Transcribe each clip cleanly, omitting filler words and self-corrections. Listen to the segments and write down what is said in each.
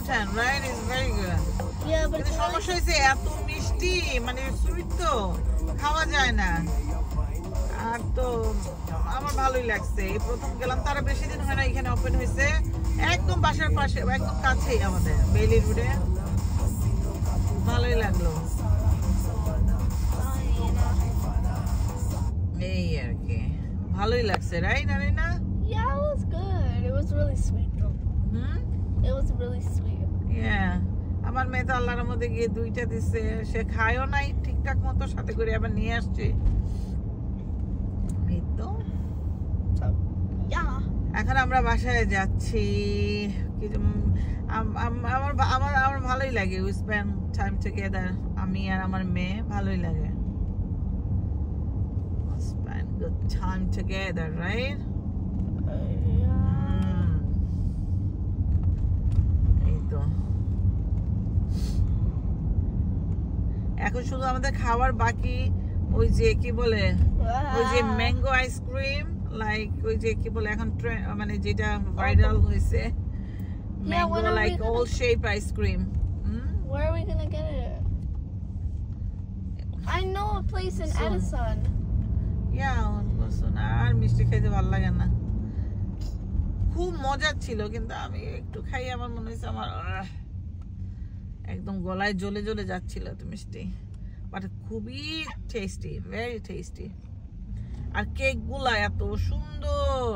10, right? It's very good. Yeah, but কিন্তু সমস্যা হয়েছে এত মিষ্টি মানে সুইট তো খাওয়া যায় না। আর তো আমার ভালোই লাগছে। এই প্রথম গেলাম, তারা বেশি দিন হয় না, এখানে ওপেন হয়েছে একদম বাসার পাশে, একদম কাছেই আমাদের বেইলি রোডে। ভালোই লাগলো এই আর কি, ভালোই লাগছে, রাইট? না yeah, it was good. It was really sweet though. It was really sweet. Yeah. আমার মেয়ে তো আল্লাহর মধ্যে গিয়ে 2টা দিছে, সে খায়ও নাই ঠিকঠাক মতো, সাথে করে আবার নিয়ে আসছে। এই তো এখন আমরা বাসায় যাচ্ছি। আমার ভালোই লাগে, we spend time together, আমি আর আমার মেয়ে ভালোই লাগে, spend good time together, right? এই তো এখন শুধু আমাদের খাবার বাকি, ওই যে কি বলে, ওই যে ম্যাঙ্গো আইসক্রিম, লাইক ওই যে কি বলে এখন মানে যেটা ভাইরাল হয়েছে, mango like all shape ice cream. Where are we gonna get it? I know a place in Edison. আর মিষ্টি খাইতে ভালো লাগে না, খুব মজার ছিল কিন্তু আমি একটু খাই, আমার মনে হয়েছে আমার একদম গলায় জ্বলে জ্বলে যাচ্ছিল তো মিষ্টি, বাট খুবই টেস্টি, ভেরি টেস্টি। আর কেক গুলা এত সুন্দর,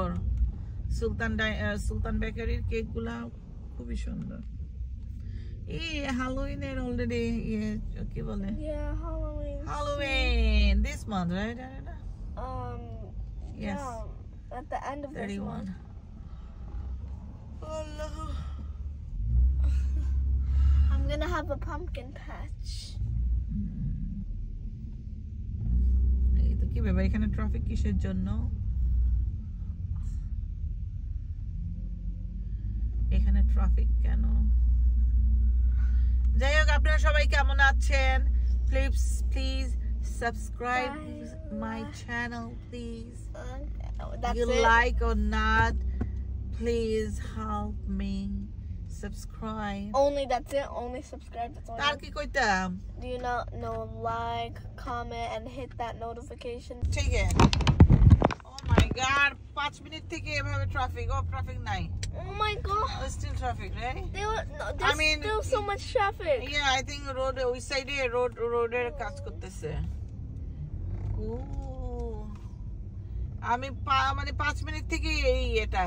সুলতান বেকারির কেক গুলা খুবই সুন্দর। এই হ্যালোউইনের অলরেডি কি বলে, Halloween this month, right? Yes, yeah, at the end of 31. This month. Allah. I'm gonna have a pumpkin patch. এই তো কি ব্যাপার, এখানে ট্রাফিক কিসের জন্য? এখানে ট্রাফিক কেন? যাই হোক, আপনারা সবাই কেমন আছেন? Please subscribe my channel, please. You like or not, please help me subscribe. Only that's it. Only subscribe. That's all. Ar ki koitam? Do you not know? Like, comment, and hit that notification. Take it. Oh my God! 5 minutes থেকে এভাবে traffic. Oh, traffic নাই. Oh my God! There's still traffic, right? There's still so much traffic. Yeah, I think road ওই সাইডে রোডের কাজ করতেছে। আমি মানে 5 মিনিট থেকে এই এটা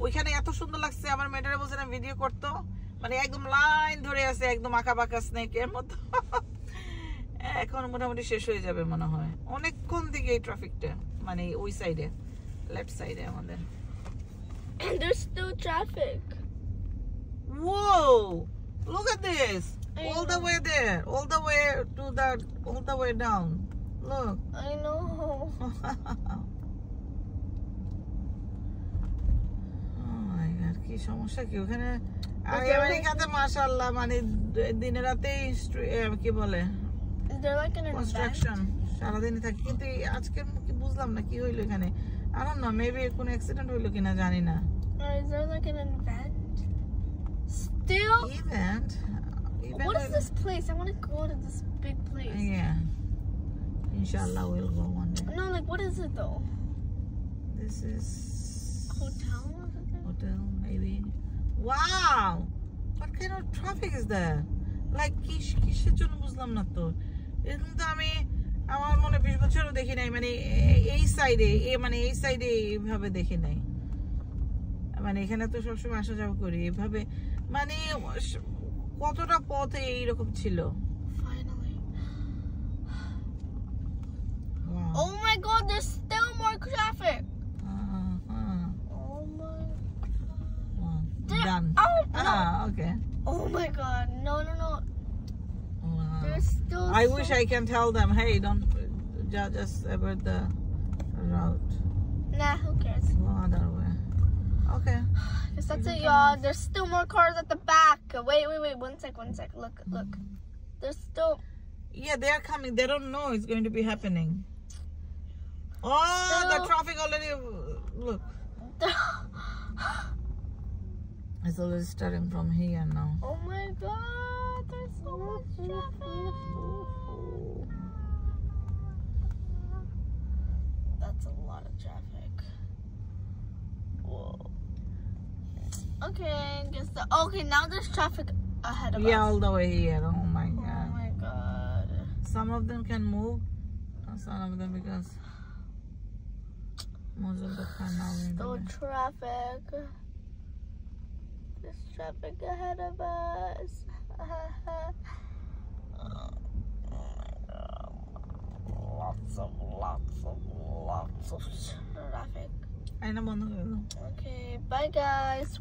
ওইখানে এত সুন্দর লাগছে, আমার মেয়েটারে বলছিলাম ভিডিও করতো, মানে একদম লাইন ধরে আছে, একদম আঁকা বাঁকা স্নেকের মতো। এখন মোটামুটি শেষ হয়ে যাবে মনে হয়, অনেকক্ষণ থেকে এই ট্রাফিকটা, মানে ওই সাইডে, লেফট সাইডে আমাদের। And there's still traffic. Whoa! Look at this. All the way there, all the way to that, all the way down. Look. I know. কি সমস্যা কি ওখানে? আমেরিকাতে মাশাআল্লাহ মানে দিনে রাতেই কি বলে কনস্ট্রাকশন সারাদিনই থাকে, কিন্তু আজকে কি বুঝলাম না কি হইলো এখানে। I don't know, maybe কোনো অ্যাক্সিডেন্ট হইলো কিনা জানি না। Is there like an event? Still? Event? What is this place? I want to go to this big place. Yeah. Inshallah we'll go one day. No, like what is it though? This is hotel or something? Hotel maybe. Wow! What kind of traffic is there? Like কিসের জন্য বুঝলাম না তো। এরকম তো আমি আমার মনে 20 বছরও দেখি নাই, মানে এই সাইডে মানে এই সাইডে এইভাবে দেখি নাই, মানে এখানে তো সবসময় আসা যাওয়া করি এইভাবে, মানে কতটা পথে এইরকম ছিল। Finally. Wow. Oh my God, there's still more traffic. Oh my God. Done. Oh no. Okay. Oh my God, no. Wow. There's still I wish I can tell them, hey, don't just about the route. Nah, who cares? Go other way. Okay. Guess that's it, y'all. There's still more cars at the back. Wait. One sec. Look. There's still... Yeah, they are coming. They don't know it's going to be happening. Oh, the traffic already... Look. It's always starting from here now. Oh my god, there's so much traffic. That's a lot of traffic. Whoa. Okay, okay, now there's traffic ahead of us. Yeah, all the way here. Oh my Oh god. my god. Some of them can move. Some of them because most of the canal. So traffic. There's traffic ahead of us. Oh my god. Lots of traffic. I know. Okay, bye guys.